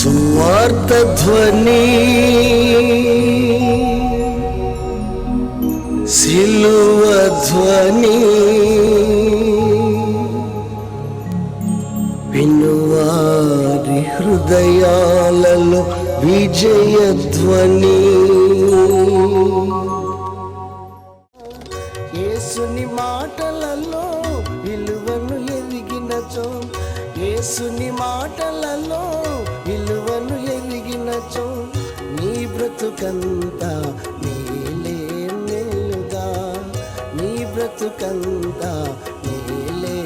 సువార్త ధ్వని సిలువ ధ్వని వినువారి హృదయాలలో విజయ ధ్వని. యేసుని మాటలలో విలువను ఎదిగినచో, యేసుని మాటలలో విలువను ఎదిగినచో నీ బ్రతుకంతా మేలే మేలుగా, నీ బ్రతుకంతా మేలే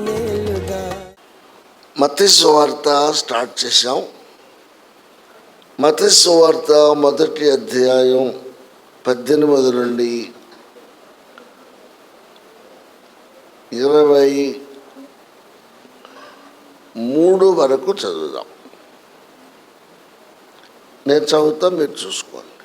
మేలుగా. మత్తయి సువార్త స్టార్ట్ చేశాం. మత్తయి సువార్త 1వ అధ్యాయం 18 నుండి 23 వరకు చదువుదాం. నేను చదువుతా, మీరు చూసుకోండి.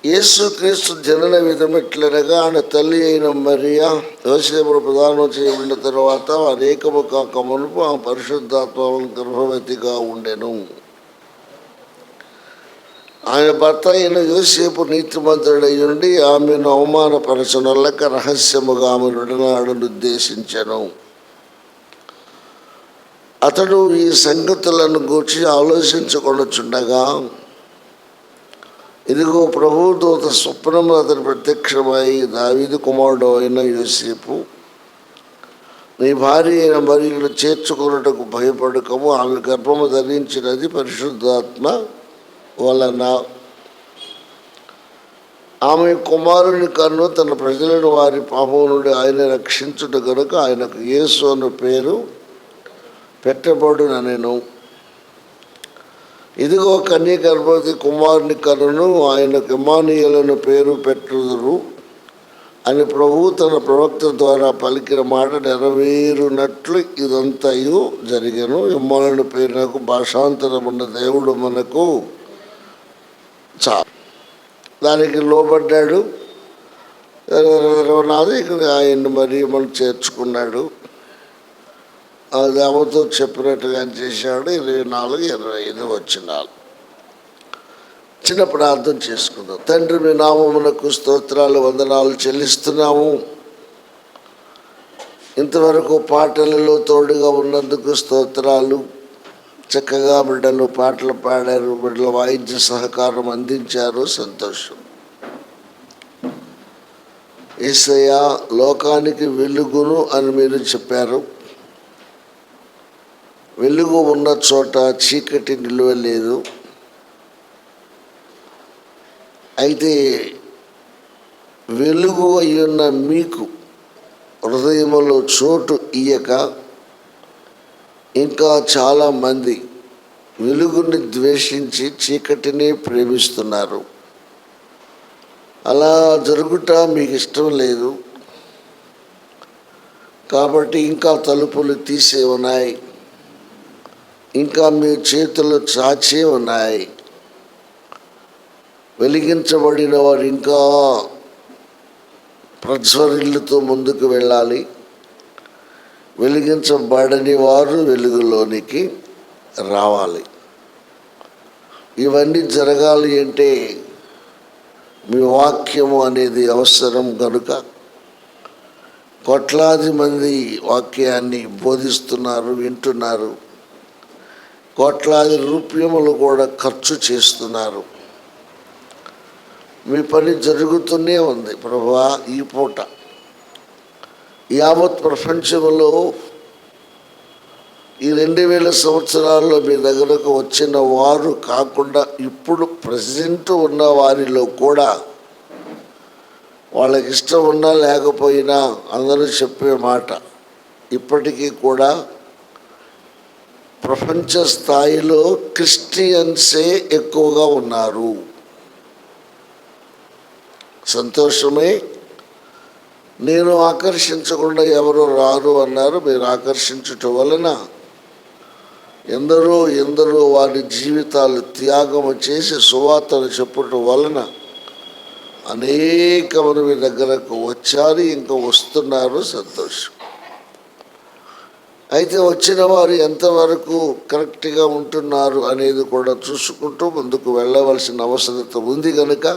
యేసుక్రీస్తు జనన విధం ఎట్లనగా, ఆయన తల్లి అయిన మరియా యోసేపును ప్రదానం చేయబడిన తరువాత అనేకము కాక మునుపు ఆ పరిశుద్ధాత్మ గర్భవతిగా ఉండెను. ఆయన భర్త అయిన యోసేపు నీతిమంతుడై ఉండి ఆమెను అవమానపరచనొల్లక రహస్యముగా ఆమె విడనాడను ఉద్దేశించెను. అతడు ఈ సంగతులను గూర్చి ఆలోచించుకొనుచుండగా, ఇదిగో ప్రభువు దూత స్వప్నము అతను ప్రత్యక్షమై, దావీదు కుమారుడు అయిన యోసేపు, నీ భార్య అయిన మరియను చేర్చుకొనుటకు భయపడకము, ఆమె గర్భము ధరించినది పరిశుద్ధాత్మ వలన. ఆమె కుమారుని కన్ను, తన ప్రజలను వారి పాపం నుండి ఆయన రక్షించుట కనుక ఆయనకు యేసు అను పేరు పెట్టబడుననెను. ఇదిగో కన్య గర్భవతి కుమారుని కన్నును, ఆయనకు ఇమ్మానుయేలు పేరు పెట్టుదురు అని ప్రభువు తన ప్రవక్త ద్వారా పలికిన మాట నెరవేరునట్లు ఇదంతయు జరిగెను. ఇమ్మానుయేలు పేరునకు భాషాంతరమున్న దేవుడు మనకు దానికి లోబడ్డాడు. ఇక్కడ ఆయన్ని మరి మనం చేర్చుకున్నాడు. అది ఆమెతో చెప్పినట్టుగా చేశాడు. 24, 25 వచనాలు. చిన్న ప్రార్థన చేసుకుందాం. తండ్రి, మీ నామమునకు స్తోత్రాలు, వందనాలు చెల్లిస్తున్నాము. ఇంతవరకు పాటలలో తోడుగా ఉన్నందుకు స్తోత్రాలు. చక్కగా బిడ్డలు పాటలు పాడారు, బిడ్డలు వాయిద్య సహకారం అందించారు, సంతోషం. యేసయ్య లోకానికి వెలుగును అని మీరు చెప్పారు. వెలుగు ఉన్న చోట చీకటి నిలవలేదు. అయితే వెలుగు అయ్యున్న మీకు హృదయంలో చోటు ఇయ్యక ఇంకా చాలామంది వెలుగుని ద్వేషించి చీకటిని ప్రేమిస్తున్నారు. అలా జరుగుట మీకు ఇష్టం లేదు కాబట్టి ఇంకా తలుపులు తీసే ఉన్నాయి, ఇంకా మీ చేతులు చాచే ఉన్నాయి. వెలిగించబడిన వారు ఇంకా ప్రజ్వరిల్లుతో ముందుకు వెళ్ళాలి. వెలిగించబడని వారు వెలుగులోనికి రావాలి. ఇవన్నీ జరగాలి అంటే మీ వాక్యము అనేది అవసరం కనుక కోట్లాది మంది వాక్యాన్ని బోధిస్తున్నారు, వింటున్నారు. కోట్లాది రూపాయలు కూడా ఖర్చు చేస్తున్నారు. మీ పని జరుగుతూనే ఉంది. ప్రభువా, ఈ పూట యావత్ ప్రపంచంలో ఈ 2000 సంవత్సరాల్లో మీ దగ్గరకు వచ్చిన వారు కాకుండా ఇప్పుడు ప్రెసిడెంట్ ఉన్న వారిలో కూడా వాళ్ళకి ఇష్టం ఉన్నా లేకపోయినా అందరూ చెప్పే మాట, ఇప్పటికీ కూడా ప్రపంచ స్థాయిలో క్రిస్టియన్సే ఎక్కువగా ఉన్నారు. సంతోషమే. నేను ఆకర్షించకుండా ఎవరు రారు అన్నారు. మీరు ఆకర్షించుట వలన ఎందరో వారి జీవితాలు త్యాగము చేసి సువార్తను చెప్పుట వలన అనేక మంది మీ దగ్గరకు వచ్చారు, ఇంకా వస్తున్నారు. సంతోషం. అయితే వచ్చిన వారు ఎంతవరకు కరెక్ట్గా ఉంటున్నారు అనేది కూడా చూసుకుంటూ ముందుకు వెళ్ళవలసిన అవసరత ఉంది కనుక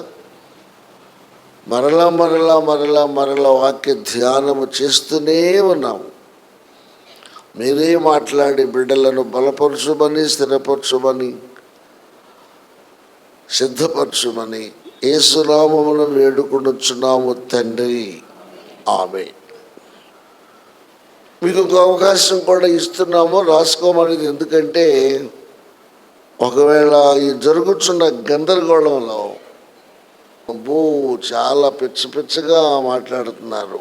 మరలా మరలా మరలా మరలా వాక్య ధ్యానము చేస్తూనే ఉన్నాము. మీరే మాట్లాడి బిడ్డలను బలపరచుమని, స్థిరపరచుమని, సిద్ధపరచుమని యేసునామమున వేడుకొనుచున్నాము తండ్రి, ఆమేన్. మీకు ఒక అవకాశం కూడా ఇస్తున్నాము, రాసుకోమనేది. ఎందుకంటే ఒకవేళ ఈ జరుగుతున్న గందరగోళంలో చాలా పిచ్చగా మాట్లాడుతున్నారు.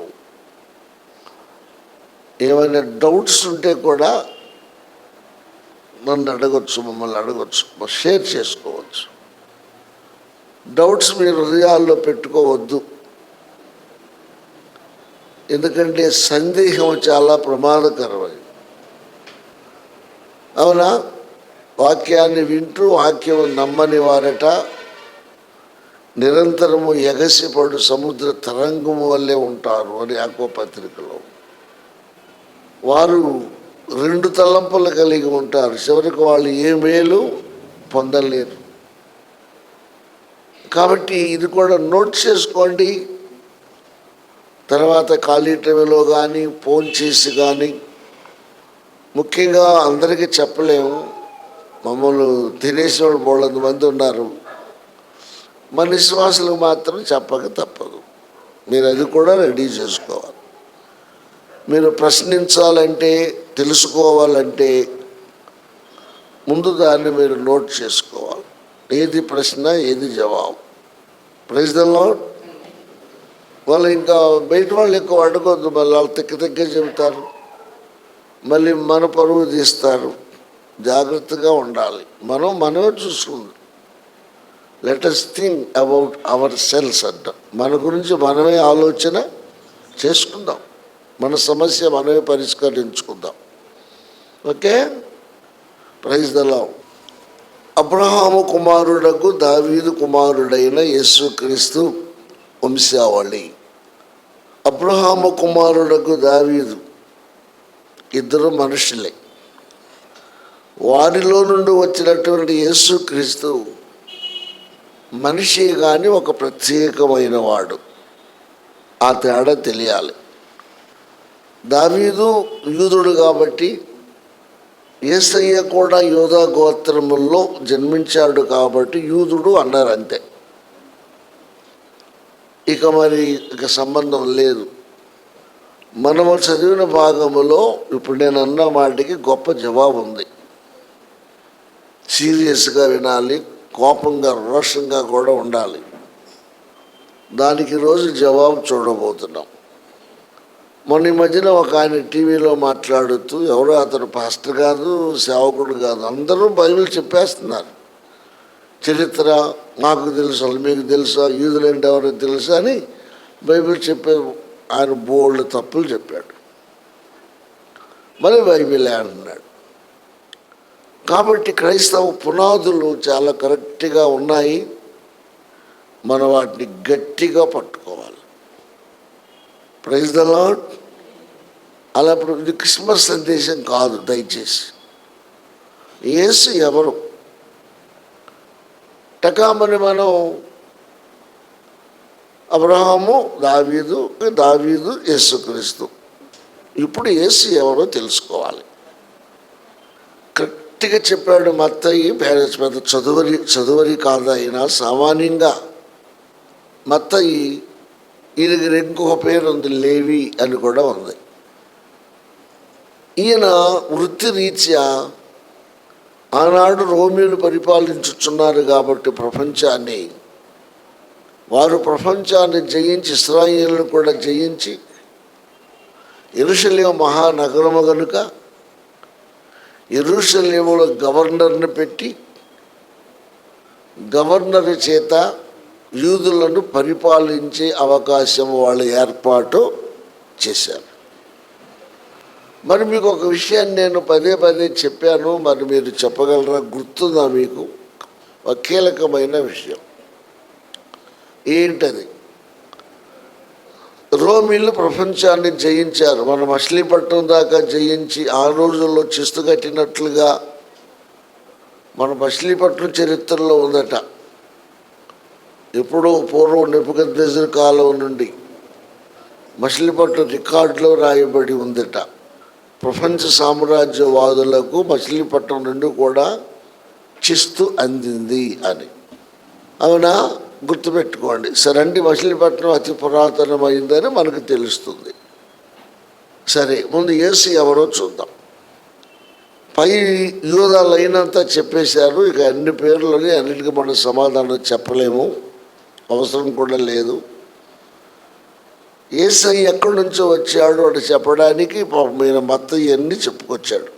ఏమైనా డౌట్స్ ఉంటే కూడా నన్ను అడగచ్చు, మమ్మల్ని అడగచ్చు, షేర్ చేసుకోవచ్చు. డౌట్స్ మీరు హృదయాల్లో పెట్టుకోవద్దు. ఎందుకంటే సందేహం చాలా ప్రమాదకరమైంది. అవునా? వాక్యాన్ని వింటూ వాక్యం నమ్మని వారట నిరంతరము ఎగసిపడు సముద్ర తరంగము వల్లే ఉంటారు అని యాకోబు పత్రికలో. వారు రెండు తలంపులు కలిగి ఉంటారు, చివరికి వాళ్ళు ఏ మేలు పొందలేరు. కాబట్టి ఇది కూడా నోట్ చేసుకోండి. తర్వాత ఖాళీ టైంలో కానీ ఫోన్ చేసి కానీ, ముఖ్యంగా అందరికీ చెప్పలేము, మమ్మల్ని తినేసేవాళ్ళు బోళ్ళంత మంది ఉన్నారు. మన విశ్వాసులకు మాత్రం చెప్పక తప్పదు. మీరు అది కూడా రెడీ చేసుకోవాలి. మీరు ప్రశ్నించాలంటే, తెలుసుకోవాలంటే ముందు దాన్ని మీరు నోట్ చేసుకోవాలి. ఏది ప్రశ్న, ఏది జవాబు. Praise the Lord. వాళ్ళు ఇంకా బయట వాళ్ళు ఎక్కువ అడగొద్దు, మళ్ళీ వాళ్ళు తిక్క చెబుతారు, మళ్ళీ మన పరువు తీస్తారు. జాగ్రత్తగా ఉండాలి. మనమే చూసుకుందాం. Let us think about our selves అంట. మన గురించి మనమే ఆలోచన చేసుకుందాం, మన సమస్య మనమే పరిష్కరించుకుందాం. Okay, praise the Lord. Abraham కుమారుడకు దావీదు కుమారుడైన యేసుక్రీస్తు వంశావళి. అబ్రహాము కుమారుడకు దావీదు ఇద్దరు మనుషులే. వారిలో నుండి వచ్చినటువంటి యేసుక్రీస్తు మనిషి కానీ ఒక ప్రత్యేకమైన వాడు. ఆ తేడా తెలియాలి. దావీదు యూదుడు కాబట్టి, యేసయ్య కూడా యూదా గోత్రముల్లో జన్మించాడు కాబట్టి యూదుడు అన్నారు, అంతే. ఇక సంబంధం లేదు. మనము చదివిన భాగములో ఇప్పుడు నేను అన్న మాటకి గొప్ప జవాబు ఉంది. సీరియస్గా వినాలి, కోపంగా రోషంగా కూడా ఉండాలి. దానికి రోజు జవాబు చూడబోతున్నాం. మొన్న ఈ మధ్యన ఒక ఆయన టీవీలో మాట్లాడుతూ, ఎవరో అతను పాస్టర్ కాదు, సేవకుడు కాదు, అందరూ బైబిల్ చెప్పేస్తున్నారు. చరిత్ర మాకు తెలుసు, మీకు తెలుసా, యూదులంటే ఎవరో తెలుసా అని బైబిల్ చెప్పే ఆయన బోల్డ్ తప్పులు చెప్పాడు. మరి బైబిలే అంటున్నాడు. కాబట్టి క్రైస్తవ పునాదులు చాలా కరెక్ట్గా ఉన్నాయి. మనం వాటిని గట్టిగా పట్టుకోవాలి. Praise the Lord. అలా ఇప్పుడు ఇది క్రిస్మస్ సందేశం కాదు, దయచేసి. యేసు ఎవరు టకామని మనం అబ్రహాము, దావీదు యేసుక్రీస్తు. ఇప్పుడు యేసు ఎవరో తెలుసుకోవాలి. కరెక్ట్గా చెప్పాడు మత్తయి. పెద్ద చదువరి కాదు అయినా సామాన్యంగా మత్తయి. ఈయనకి ఇంకొక పేరు ఉంది, లేవి అని కూడా ఉంది. ఈయన వృత్తిరీత్యా ఆనాడు రోమీలు పరిపాలించుచున్నారు కాబట్టి వారు ప్రపంచాన్ని జయించి, ఇశ్రాయేలును కూడా జయించి, యెరూషలేము మహానగరము కనుక యెరూషలేములో గవర్నర్ని పెట్టి, గవర్నర్ చేత యూదులను పరిపాలించే అవకాశం వాళ్ళు ఏర్పాటు చేశారు. మరి మీకు ఒక విషయాన్ని నేను పదే చెప్పాను, మరి మీరు చెప్పగలరా? గుర్తుందా మీకు? ఒక కీలకమైన విషయం ఏంటది? రోమీలు ప్రపంచాన్ని జయించారు. మన మచిలీపట్నం దాకా జయించి ఆ రోజుల్లో చిస్తు కట్టినట్లుగా మన మచిలీపట్నం చరిత్రలో ఉందట. ఎప్పుడో పూర్వం నెబుకద్నెజరు కాలం నుండి మచిలీపట్నం రికార్డులో రాయబడి ఉందట. ప్రపంచ సామ్రాజ్యవాదులకు మచిలీపట్నం నుండి కూడా చిస్తు అందింది అని. అవునా? గుర్తుపెట్టుకోండి. సరండి, మచిలీపట్నం అతి పురాతనమైందని మనకు తెలుస్తుంది. సరే, ముందు యేసు ఎవరో చూద్దాం. పై యూదా లైనంతా చెప్పేశారు. ఇక అన్ని పేర్లని అన్నిటికీ మనం సమాధానం చెప్పలేము, అవసరం కూడా లేదు. యేసయ్య ఎక్కడి నుంచో వచ్చాడు అని చెప్పడానికి ఈయన మత్తయి అన్ని చెప్పుకొచ్చాడు.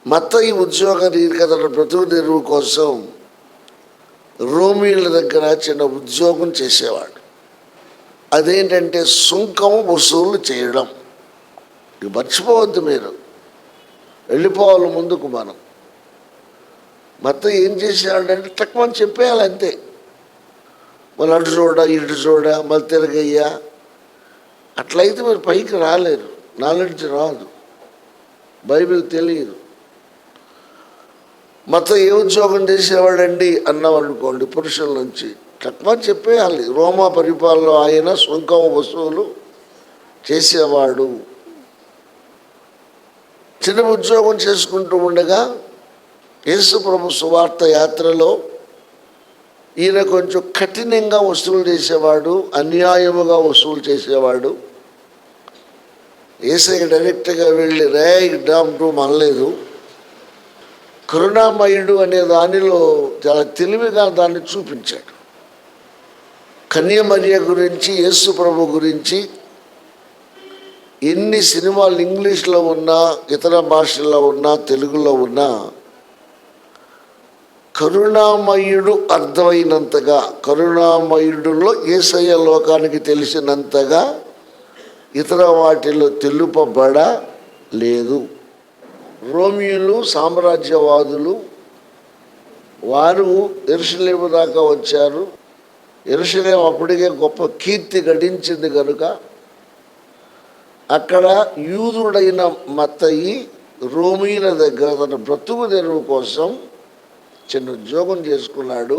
మత్తయి ఉద్యోగ రీతికథల బ్రతుకు తెరువు కోసం రోమీల దగ్గర చిన్న ఉద్యోగం చేసేవాడు. అదేంటంటే సుంకం వసూలు చేయడం. ఇక మర్చిపోవద్దు, మీరు వెళ్ళిపోవాలి ముందుకు. మనం మొత్తం ఏం చేసేవాడంటే తక్కువని చెప్పేయాలి అంతే. మళ్ళీ అటు చూడ ఇటు చూడ మళ్ళీ తిరగయ్యా, అట్లయితే మీరు పైకి రాలేరు, నాలెడ్జ్ రాదు, బైబిల్ తెలియదు. మొత్తం ఏ ఉద్యోగం చేసేవాడండి అన్నాం అనుకోండి, పురుషుల నుంచి తక్కువ చెప్పేయాలి. రోమా పరిపాలన ఆయన సుంకం వసూలు చేసేవాడు. చిన్న ఉద్యోగం చేసుకుంటూ ఉండగా యేసు ప్రభు సువార్త యాత్రలో ఈయన కొంచెం కఠినంగా వసూలు చేసేవాడు, అన్యాయముగా వసూలు చేసేవాడు. యేసయ్య డైరెక్ట్గా వెళ్ళి రే డామ్ రూమ్ అనలేదు. కరుణామయుడు అనే దానిలో చాలా తెలివిగా దాన్ని చూపించాడు. కన్యమరియ గురించి, యేసు ప్రభు గురించి ఎన్ని సినిమాలు ఇంగ్లీష్లో ఉన్నా, ఇతర భాషల్లో ఉన్నా, తెలుగులో ఉన్నా కరుణామయుడు అర్థమైనంతగా, కరుణామయుడులో యేసయ్య లోకానికి తెలిసినంతగా ఇతర వాటిలో తెలుపబడలేదు. రోమియోలు సామ్రాజ్యవాదులు వారు యెరూషలేము దాకా వచ్చారు. యెరూషలేము అప్పటికే గొప్ప కీర్తి గడించింది కనుక అక్కడ యూదుడైన మత్తయి రోమీల దగ్గర తన బ్రతుకు తెరువు కోసం చిన్న ఉద్యోగం చేసుకున్నాడు.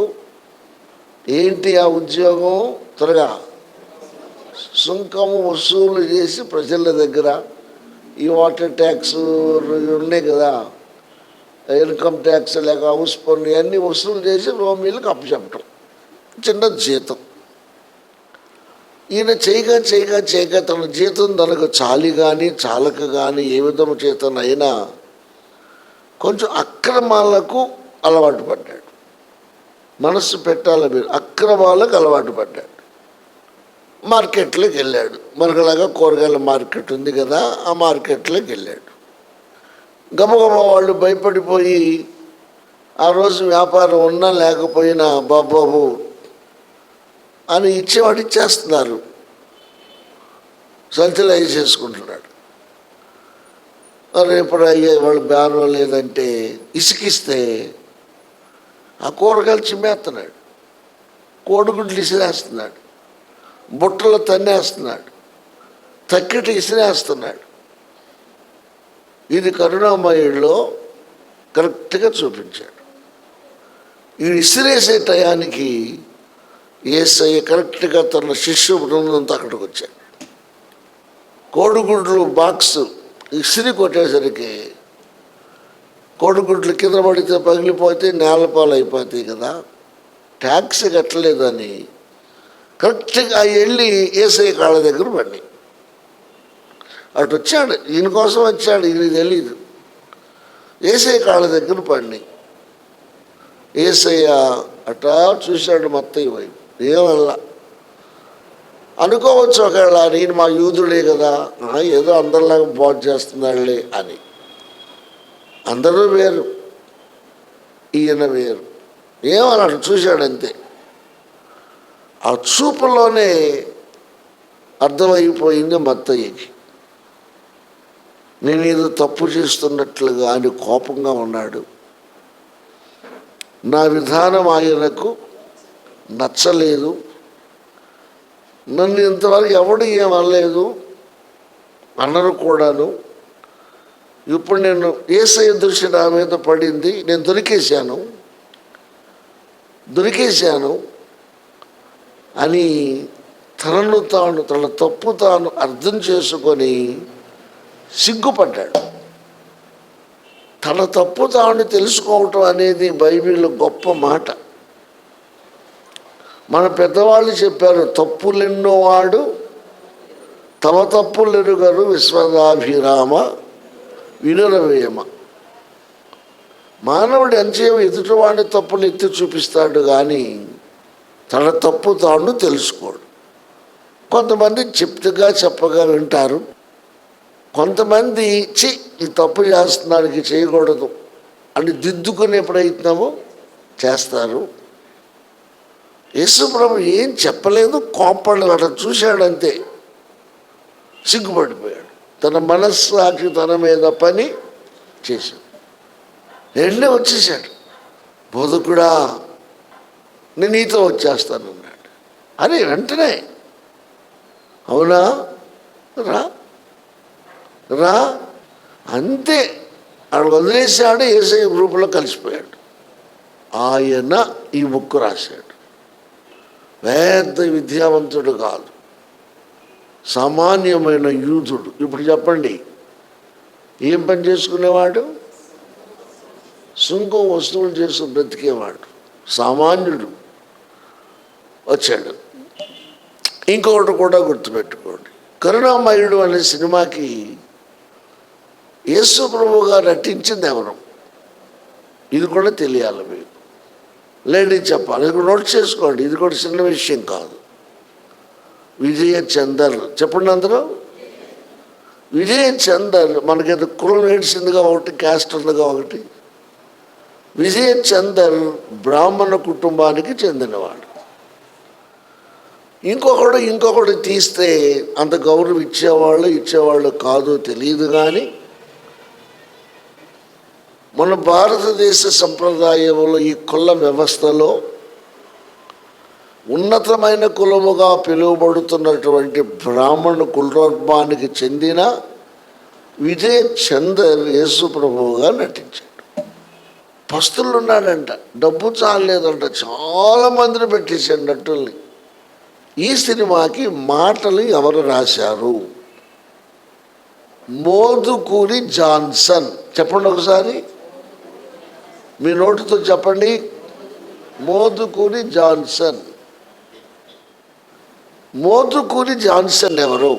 ఏంటి ఆ ఉద్యోగం? త్వరగా సుంకము వసూలు చేసి ప్రజల దగ్గర ఈ వాటర్ ట్యాక్స్ ఉన్నాయి కదా, ఇన్కమ్ ట్యాక్స్ లేక హౌస్ పన్ను ఇవన్నీ వసూలు చేసి రోమీలకు అప్పచెప్పటం, చిన్న జీతం. ఈయన చేయగా తన జీతం తనకు చాలి కానీ చాలక కానీ ఏ విధము చేతనైనా కొంచెం అక్రమాలకు అలవాటు పడ్డాడు. మనస్సు పెట్టాలి మీరు, అక్రమాలకు అలవాటు పడ్డాడు. మార్కెట్లోకి వెళ్ళాడు. మనకులాగా కూరగాయల మార్కెట్ ఉంది కదా, ఆ మార్కెట్లోకి వెళ్ళాడు. గబగబా వాళ్ళు భయపడిపోయి ఆ రోజు వ్యాపారం ఉన్నా లేకపోయినా బాబు అని ఇచ్చేవాడు ఇచ్చేస్తున్నారు. సంచులు అవి చేసుకుంటున్నాడు. రేపు అయ్యే వాళ్ళు బేరం లేదంటే ఇసుకిస్తే ఆ కూరగాయలు చిమ్మేస్తున్నాడు, కోడిగుడ్లు ఇసిరేస్తున్నాడు, బుట్టలు తన్నేస్తున్నాడు, తక్కిటి ఇసిరేస్తున్నాడు. ఇది కరుణామయుడిలో కరెక్ట్గా చూపించాడు. ఈ ఇసిరేసే టయానికి యేసయ్య కరెక్ట్గా తన శిష్యు బృందంతో అక్కడికి వచ్చాడు. కోడిగుడ్లు బాక్స్ ఇసిరి కొట్టేసరికి కోడిగుడ్లు కింద పడితే పగిలిపోతే నేలపాలు అయిపోతాయి కదా, ట్యాక్స్ కట్టలేదని కరెక్ట్గా వెళ్ళి యేసయ్య కాళ్ళ దగ్గర పడి అటు వచ్చాడు. ఈయన కోసం వచ్చాడు, ఈయన తెలీదు. యేసయ్య కాళ్ళ దగ్గర పడి యేసయ్య అటా చూశాడు మత్తయి వైపు. ఏమల్లా అనుకోవచ్చు ఒకవేళ నేను మా యూదుడే కదా, ఏదో అందరిలాగా బాగు చేస్తున్నాడులే అని. అందరూ వేరు, ఈయన వేరు. ఏమన్నాడు చూశాడంతే. ఆ చూపులోనే అర్థమైపోయింది మత్తయ్యకి, నేను ఏదో తప్పు చేస్తున్నట్లుగా ఆయన కోపంగా ఉన్నాడు. నా విధానం ఆయనకు నచ్చలేదు. నన్ను ఇంతవరకు ఎవడు ఏం అనలేదు, అన్నరు కూడాను. ఇప్పుడు నేను యేసయ్య దృష్టి నా మీద పడింది, నేను దొరికేశాను అని తనను తాను, తన తప్పు తాను అర్థం చేసుకొని సిగ్గుపడ్డాడు. తన తప్పు తాను తెలుసుకోవటం అనేది బైబిల్లో గొప్ప మాట. మన పెద్దవాళ్ళు చెప్పారు, తప్పులెన్నో వాడు తమ తప్పులెరుగరు విశ్వదాభిరామ వినురవేమ. మానవుడు ఎంతసేపు ఎదుటివాడి తప్పులు ఎత్తి చూపిస్తాడు కానీ తన తప్పు తాను తెలుసుకోడు. కొంతమంది చెప్పగా వింటారు, కొంతమంది ఈ తప్పు చేస్తున్నానికి చేయకూడదు అని దిద్దుకునే ప్రయత్నము చేస్తారు. యేసుప్రభు ఏం చెప్పలేదు, కోపడ్డాడు, అట్లా చూశాడంతే, సిగ్గుపడిపోయాడు. తన మనస్సాక్షి తన మీద పని చేశాడు. రెండే వచ్చేసాడు, బోధకుడా నేను నీతో వచ్చేస్తానన్నాడు. అని వెంటనే అవునా రా రా అంతే అక్కడ వదిలేశాడు. యేసయ్య గ్రూపులో కలిసిపోయాడు. ఆయన ఈ బుక్ రాశాడు. పెద్ద విద్యావంతుడు కాదు, సామాన్యమైన యూదుడు. ఇప్పుడు చెప్పండి, ఏం పని చేసుకునేవాడు? సుంకం వస్తువులు చేసి బ్రతికేవాడు, సామాన్యుడు వచ్చాడు. ఇంకొకటి కూడా గుర్తుపెట్టుకోండి, కరుణామయుడు అనే సినిమాకి యేసు ప్రభువుగా నటించింది ఎవరు? ఇది కూడా తెలియాలి మీకు. లేడీ చెప్పాలి, ఇది నోట్ చేసుకోండి, ఇది కూడా చిన్న విషయం కాదు. విజయ చందర్, చెప్పండి అందరూ. విజయ చందర్ మనకేదో కులం ఏడ్చిందిగా ఒకటి, క్యాస్ట్ ఉందిగా ఒకటి. విజయ చందర్ బ్రాహ్మణ కుటుంబానికి చెందినవాడు. ఇంకొకడు తీస్తే అంత గౌరవం ఇచ్చేవాళ్ళు కాదో తెలియదు. కానీ మన భారతదేశ సంప్రదాయంలో ఈ కుల వ్యవస్థలో ఉన్నతమైన కులముగా పిలువబడుతున్నటువంటి బ్రాహ్మణ కుటుంబానికి చెందిన విజయ చందర్ యేసు ప్రభువుగా నటించాడు. పస్తులు ఉన్నాడంట, డబ్బు చాలేదంట, చాలా మందిని పెట్టేశాడు నటుల్ని. ఈ సినిమాకి మాటలు ఎవరు రాశారు? మోదుకూరి జాన్సన్. చెప్పండి ఒకసారి, మీ నోటితో చెప్పండి. మోదుకూరి జాన్సన్. మోదుకూరి జాన్సన్ ఎవరు?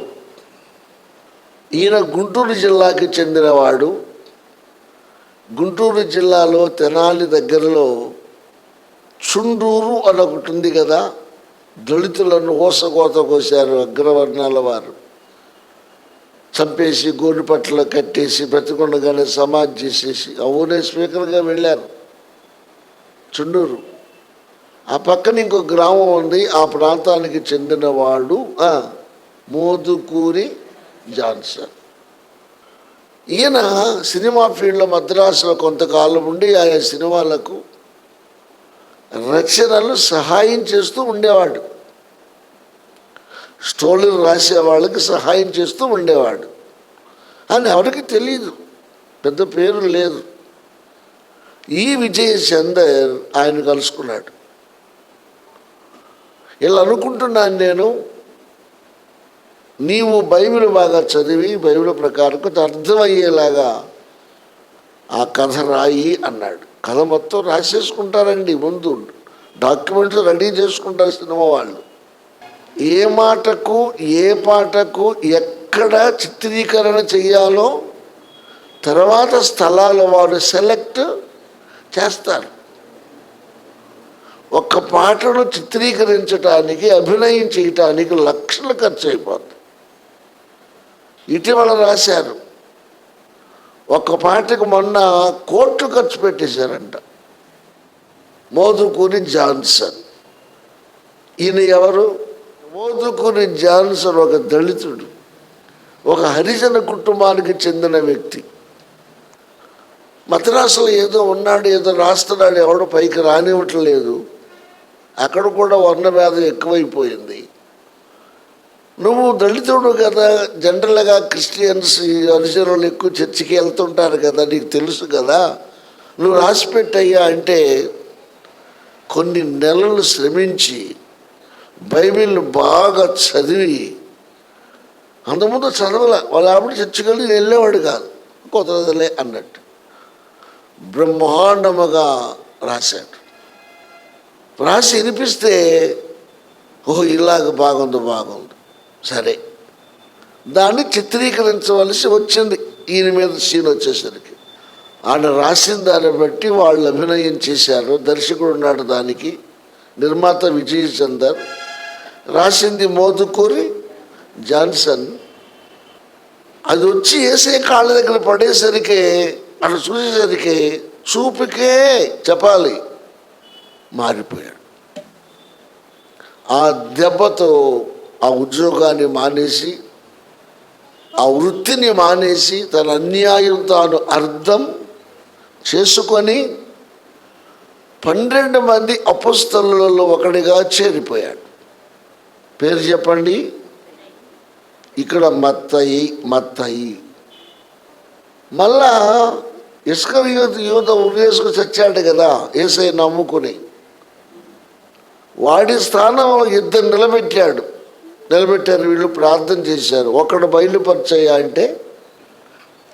ఈయన గుంటూరు జిల్లాకి చెందినవాడు. గుంటూరు జిల్లాలో తెనాలి దగ్గరలో చుండూరు అని ఒకటి ఉంది కదా, దళితులను ఓసకోత కోశారు అగ్రవర్ణాల వారు. చంపేసి గోడు పట్ల కట్టేసి బ్రతికొండగానే సమాధి చేసేసి అవునే స్పీకర్గా వెళ్ళారు చుండూరు. ఆ పక్కన ఇంకో గ్రామం ఉంది, ఆ ప్రాంతానికి చెందినవాడు మోదుకూరి జాన్సన్. ఈయన సినిమా ఫీల్డ్లో మద్రాసులో కొంతకాలం ఉండి ఆయా సినిమాలకు రచనలు సహాయం చేస్తూ ఉండేవాడు. స్టోరీలు రాసే వాళ్ళకి సహాయం చేస్తూ ఉండేవాడు. అని ఎవరికి తెలియదు, పెద్ద పేరు లేదు. ఈ విజయ్ చందర్ ఆయన కలుసుకున్నాడు. ఇలా అనుకుంటున్నాను నేను, నీవు బైబిల్ బాగా చదివి బైబిల్ ప్రకారం కొంచెం అర్థమయ్యేలాగా ఆ కథ రాయి అన్నాడు. కథ మొత్తం రాసేసుకుంటారండి, ముందు డాక్యుమెంట్స్ రెడీ చేసుకుంటారు సినిమా వాళ్ళు. ఏ మాటకు ఏ పాటకు ఎక్కడ చిత్రీకరణ చెయ్యాలో తర్వాత స్థలాలు వారు సెలెక్ట్ చేస్తారు. ఒక్క పాటను చిత్రీకరించడానికి, అభినయం చేయటానికి లక్షలు ఖర్చు అయిపోతుంది. ఇటీవల రాశారు, ఒక్క పాటకు మొన్న కోట్లు ఖర్చు పెట్టేశారంట. మోదుకూరి జాన్సన్. ఈయన ఎవరు? మోదుకూరి జాన్సన్ ఒక దళితుడు, ఒక హరిజన కుటుంబానికి చెందిన వ్యక్తి. మద్రాసులో ఏదో ఉన్నాడు, ఏదో రాస్తున్నాడు, ఎవడో పైకి రానివ్వట్లేదు. అక్కడ కూడా వర్ణభేదం ఎక్కువైపోయింది. నువ్వు దళితుడు కదా, జనరల్గా క్రిస్టియన్స్ అనుచరులు ఎక్కువ చర్చికి వెళ్తుంటారు కదా, నీకు తెలుసు కదా, నువ్వు రాసి పెట్టయ్యా అంటే కొన్ని నెలలు శ్రమించి బైబిల్ బాగా చదివి, అంతకుముందు చదవలే, వాళ్ళ ఆవిడ చర్చికి వెళ్ళేవాడు కాదు, కుదరదులే అన్నట్టు బ్రహ్మాండముగా రాశాడు. రాసి వినిపిస్తే ఓహో ఇలాగ బాగుంది, సరే దాన్ని చిత్రీకరించవలసి వచ్చింది. ఈయన మీద సీన్ వచ్చేసరికి ఆయన రాసిన దాన్ని బట్టి వాళ్ళు అభినయం చేశారు. దర్శకుడు ఉన్నాడు దానికి, నిర్మాత విజయ్ చందర్, రాసింది మోదుకూరి జాన్సన్. అది వచ్చి వేసే కాళ్ళ దగ్గర పడేసరికి, అక్కడ చూసేసరికి చూపుకే చెప్పాలి మారిపోయాడు. ఆ దెబ్బతో ఆ ఉద్యోగాన్ని మానేసి, ఆ వృత్తిని మానేసి, తన అన్యాయం తాను అర్థం చేసుకొని 12 మంది అపొస్తలులలో ఒకడిగా చేరిపోయాడు. పేరు చెప్పండి. ఇక్కడ మత్తయి. మళ్ళా ఇస్కరియోతు యూద ఉరేసుకు చచ్చాడు కదా యేసయ్య నమ్ముకుని, వాడి స్థానంలో 2 నిలబెట్టారు. వీళ్ళు ప్రార్థన చేశారు. ఒకడు బయలుపరచయ్యా అంటే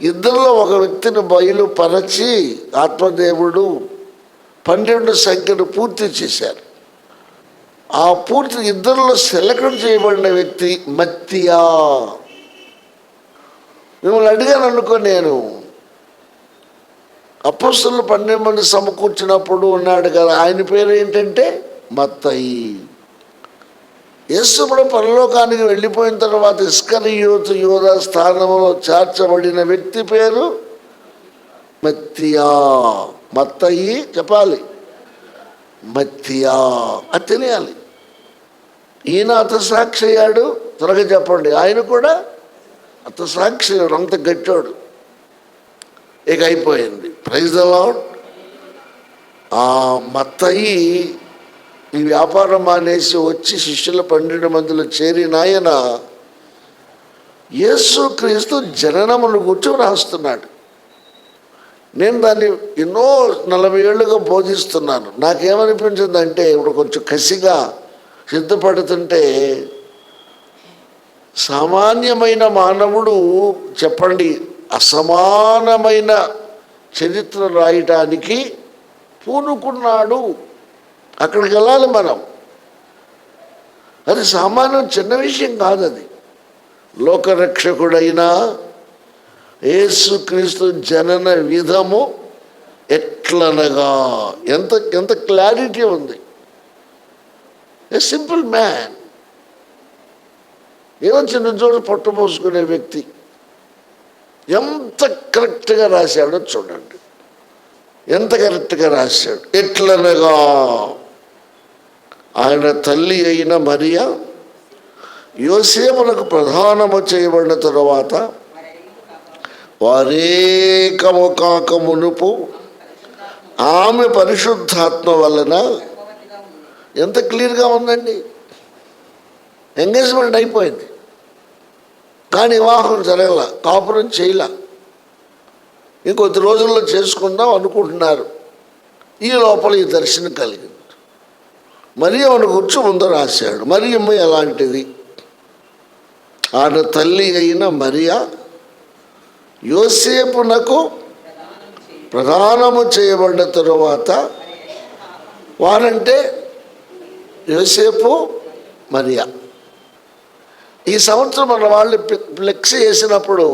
2లో ఒక వ్యక్తిని బయలుపరచి ఆత్మదేవుడు 12 సంఖ్యను పూర్తి చేశారు. ఆ పూర్తి 2లో సెలెక్ట్ చేయబడిన వ్యక్తి మత్తియా. మిమ్మల్ని అడిగాను అనుకో, నేను అపొస్తలులు 12 మంది సమకూర్చినప్పుడు ఉన్నాడు కదా, ఆయన పేరు ఏంటంటే మత్తయి. యేసు పరలోకానికి వెళ్ళిపోయిన తర్వాత ఇస్కరియోతు యూదా స్థానంలో చేర్చబడిన వ్యక్తి పేరు మత్తియా. మత్తయి చెప్పాలి, మత్తియా అది తెలియాలి. ఈయన హతసాక్షి అయ్యాడు, త్వరగా చెప్పండి. ఆయన కూడా హతసాక్షి అయ్యాడు, అంత గట్టాడు. ఇక అయిపోయింది. Praise the Lord. ఆ మత్తయి ఈ వ్యాపారం మానేసి వచ్చి శిష్యుల 12 మందిలో చేరిన ఆయన యేసుక్రీస్తు జననమును గురించి రాస్తున్నాడు. నేను దాన్ని ఎన్నో 40 ఏళ్ళుగా బోధిస్తున్నాను. నాకేమనిపించిందంటే, ఇప్పుడు కొంచెం కసిగా సిద్ధపడుతుంటే, సామాన్యమైన మానవుడు చెప్పండి అసమానమైన చరిత్ర రాయటానికి పూనుకున్నాడు. అక్కడికి వెళ్ళాలి మనం. అది సామాన్యం, చిన్న విషయం కాదు అది. లోకరక్షకుడైన యేసుక్రీస్తు జనన విధము ఎట్లనగా, ఎంత క్లారిటీ ఉంది. ఏ సింపుల్ మ్యాన్, ఏదో చిన్న చోటు పట్టుపోసుకునే వ్యక్తి ఎంత కరెక్ట్గా రాశాడో చూడండి. ఎంత కరెక్ట్గా రాశాడు. ఎట్లనగా ఆయన తల్లి అయిన మరియా యోసేపునకు ప్రధానము చేయబడిన తరువాత వారేకము కాక మునుపు ఆమె పరిశుద్ధాత్మ వలన, ఎంత క్లియర్గా ఉందండి. ఎంగేజ్మెంట్ అయిపోయింది కానీ వివాహం జరగల, కాపురం చేయలే. ఇంకొద్ది రోజుల్లో చేసుకుందాం అనుకుంటున్నారు. ఈ లోపల ఈ దర్శనం కలిగింది. మరియమ్మను కూర్చో ముందు రాశాడు. మరియమ్మ ఎలాంటిది? ఆయన తల్లి అయిన మరియా యోసేపునకు ప్రధానము చేయబడిన తరువాత, వారంటే యోసేపు మరియా. ఈ సంవత్సరం మన వాళ్ళు ఫ్లెక్స్ చేసినప్పుడు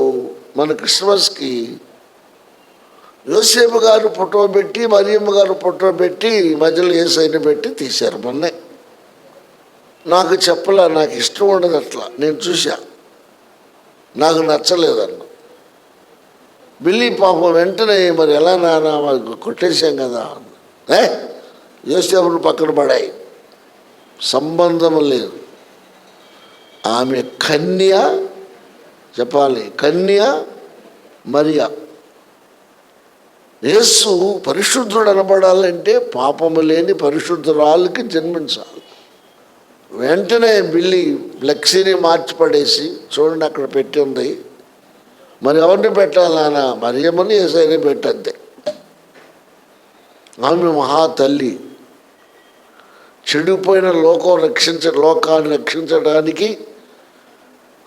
మన క్రిస్మస్కి యోసేపు గారు ఫోటో పెట్టి, మరియమ్మ గారు ఫోటో పెట్టి, మధ్యలో యేసయ్యని పెట్టి తీశారు. మొన్నే నాకు చెప్పలే, నాకు ఇష్టం ఉండదు అట్లా. నేను చూసా, నాకు నచ్చలేదన్న. బిల్లి పాపం వెంటనే మరి ఎలా నానా కొట్టేశాం కదా, యోసేపును పక్కన పడాయి, సంబంధం లేదు. ఆమె కన్య చెప్పాలి, కన్య మరియా. యేసు పరిశుద్ధుడు అనబడాలంటే పాపము లేని పరిశుద్ధురాలకి జన్మించాలి. వెంటనే బిల్లి ఫ్లెక్సీని మార్చిపడేసి, చూడండి అక్కడ పెట్టి ఉంది, మరి ఎవరిని పెట్టాలన్నా మరియమ్మని యేసయ్యని పెట్టంతే. ఆమె మహా తల్లి, చెడిపోయిన లోకాన్ని రక్షించడానికి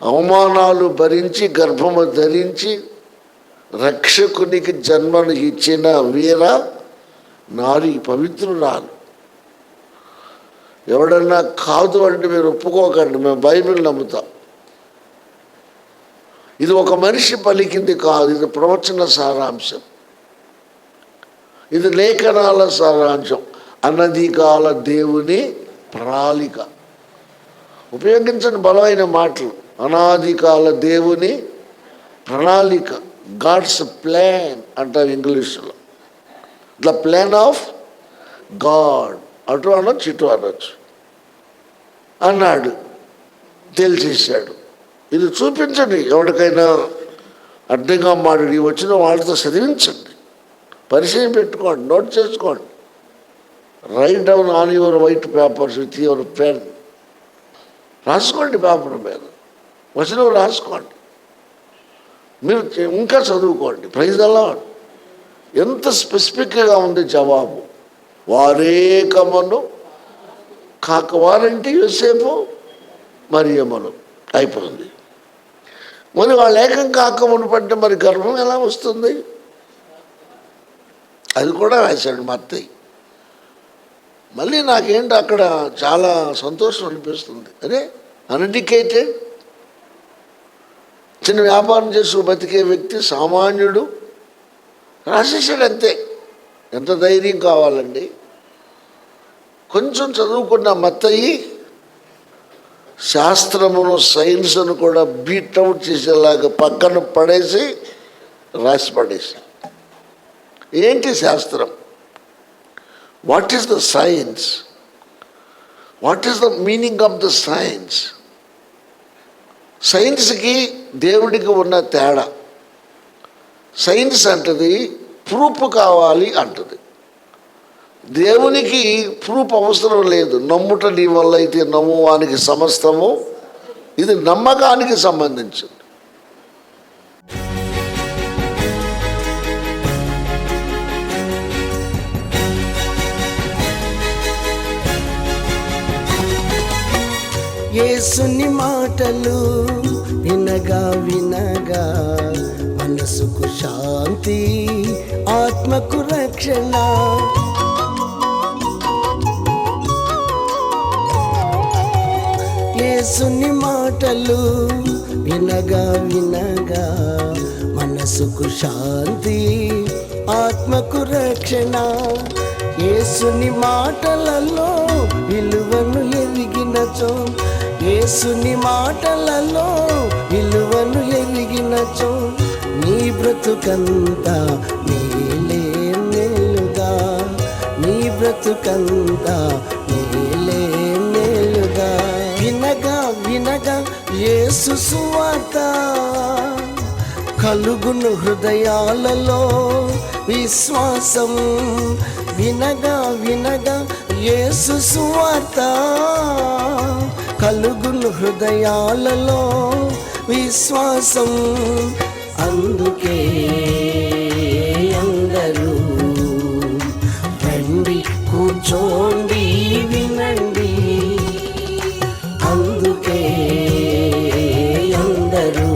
అవమానాలు భరించి గర్భము ధరించి రక్షకునికి జన్మను ఇచ్చిన వీర నారి, పవిత్రురాలు. ఎవడన్నా కాదు అంటే మీరు ఒప్పుకోకండి, మేము బైబిల్ నమ్ముతాం. ఇది ఒక మనిషి పలికింది కాదు, ఇది ప్రవచన సారాంశం, ఇది లేఖనాల సారాంశం. అనధికాల దేవుని ప్రణాళిక. ఉపయోగించండి బలమైన మాటలు. అనాదికాల దేవుని ప్రణాళిక, గాడ్స్ ప్లాన్ అంటారు ఇంగ్లీష్లో. ద ప్లాన్ ఆఫ్ గాడ్, అటు అనొచ్చు ఇటు అనొచ్చు అన్నాడు, తెలిసేసాడు. ఇది చూపించండి, ఎవరికైనా అడ్డంగా మాట్లాడి వచ్చిన వాళ్ళతో చదివించండి, పరిచయం పెట్టుకోండి, నోట్ చేసుకోండి. Write down on your white papers with your pen. రాసుకోండి, పేపర్ మీద వచనం రాసుకోండి, మీరు ఇంకా చదువుకోండి. Praise the Lord. ఎంత స్పెసిఫిక్గా ఉంది జవాబు. వారేకమను కాక, వారంటే యోసేపు మరియమ్మలు అయిపోయింది. మరి వాళ్ళు ఏకం కాక మునుపంటే మరి గర్భం ఎలా వస్తుంది? అది కూడా రాశాడు మత్తయి. మళ్ళీ నాకేంటి అక్కడ చాలా సంతోషం అనిపిస్తుంది. అరే, అన్ఎడ్యుకేటెడ్ చిన్న వ్యాపారం చేసి బతికే వ్యక్తి, సామాన్యుడు రాసేసాడు అంతే. ఎంత ధైర్యం కావాలండి? కొంచెం చదువుకున్న మత్తయి శాస్త్రమును, సైన్స్ను కూడా బీట్అవుట్ చేసేలాగా పక్కన పడేసి రాసి పడేసి. ఏంటి శాస్త్రం? What is the science? What is the meaning of the science? సైన్స్కి దేవుడికి ఉన్న తేడా. సైన్స్ అంటది ప్రూఫ్ కావాలి అంటది. దేవునికి ప్రూఫ్ అవసరం లేదు. నమ్ముట నీ వల్ల అయితే నమ్మువానికి సమస్తము. ఇది నమ్మకానికి సంబంధించింది. యేసుని మాటలు వినగా వినగా మనసుకు శాంతి, ఆత్మకు రక్షణ. యేసుని మాటలు వినగా వినగా మనసుకు శాంతి, ఆత్మకు రక్షణ. యేసుని మాటలలో విలువను ఎరిగినచో, యేసుని మాటలలో విలువను ఎరిగినచో నీ బ్రతుకంతా మేలే మేలుగా, నీ బ్రతుకంతా మేలే మేలుగా. వినగా వినగా యేసు సువార్త కలుగును హృదయాలలో విశ్వాసం. వినగా వినగా యేసు సువార్త కలుగును హృదయాలలో విశ్వాసం. అందుకే అందరూ రండి, కూర్చోండి, వినండి. అందుకే అందరూ